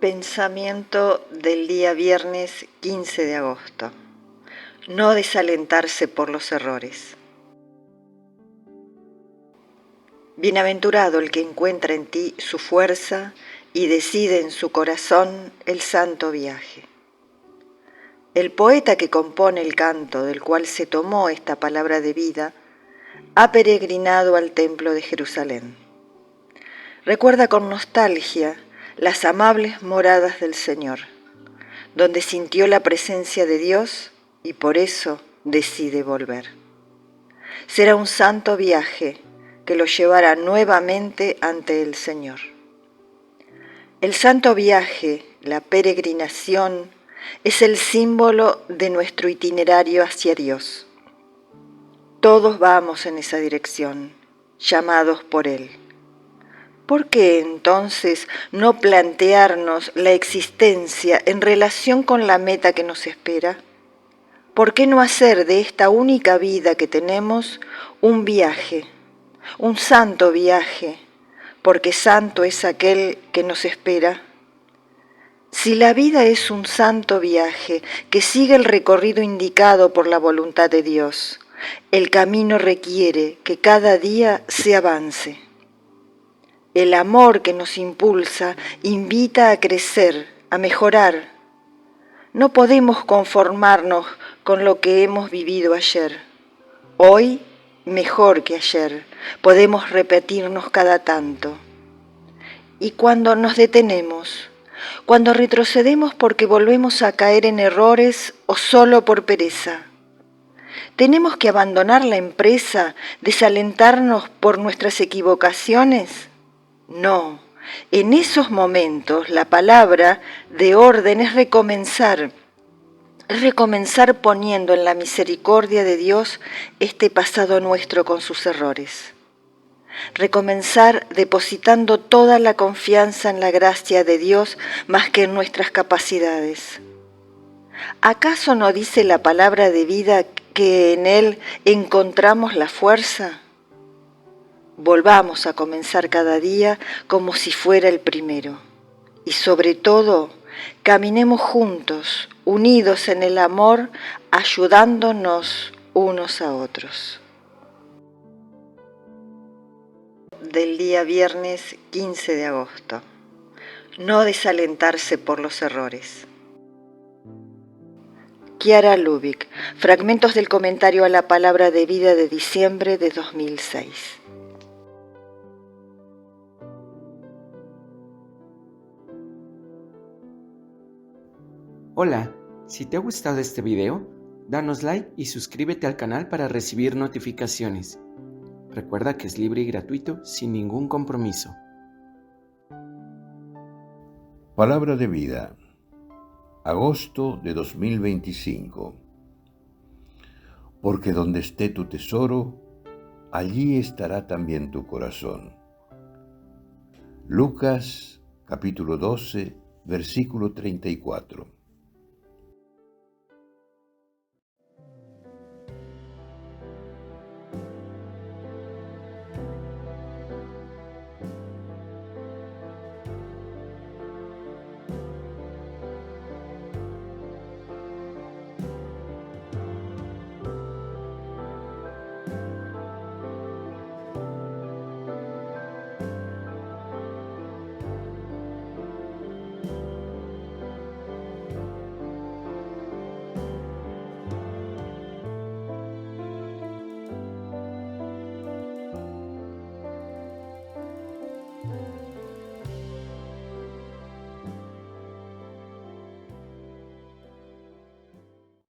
Pensamiento del día viernes 15 de agosto. No desalentarse por los errores. Bienaventurado el que encuentra en ti su fuerza y decide en su corazón el santo viaje. El poeta que compone el canto del cual se tomó esta palabra de vida ha peregrinado al templo de Jerusalén. Recuerda con nostalgia las amables moradas del Señor, donde sintió la presencia de Dios y por eso decide volver. Será un santo viaje que lo llevará nuevamente ante el Señor. El santo viaje, la peregrinación, es el símbolo de nuestro itinerario hacia Dios. Todos vamos en esa dirección, llamados por Él. ¿Por qué entonces no plantearnos la existencia en relación con la meta que nos espera? ¿Por qué no hacer de esta única vida que tenemos un viaje, un santo viaje, porque santo es aquel que nos espera? Si la vida es un santo viaje que sigue el recorrido indicado por la voluntad de Dios, el camino requiere que cada día se avance. El amor que nos impulsa invita a crecer, a mejorar. No podemos conformarnos con lo que hemos vivido ayer. Hoy, mejor que ayer, podemos repetirnos cada tanto. Y cuando nos detenemos, cuando retrocedemos porque volvemos a caer en errores o solo por pereza, ¿tenemos que abandonar la empresa, desalentarnos por nuestras equivocaciones? No, en esos momentos la palabra de orden es recomenzar poniendo en la misericordia de Dios este pasado nuestro con sus errores. Recomenzar depositando toda la confianza en la gracia de Dios más que en nuestras capacidades. ¿Acaso no dice la palabra de vida que en Él encontramos la fuerza? Volvamos a comenzar cada día como si fuera el primero. Y sobre todo, caminemos juntos, unidos en el amor, ayudándonos unos a otros. Del día viernes 15 de agosto. No desalentarse por los errores. Chiara Lubick, fragmentos del comentario a la palabra de vida de diciembre de 2006. Hola, si te ha gustado este video, danos like y suscríbete al canal para recibir notificaciones. Recuerda que es libre y gratuito sin ningún compromiso. Palabra de vida, agosto de 2025. Porque donde esté tu tesoro, allí estará también tu corazón. Lucas, capítulo 12, versículo 34.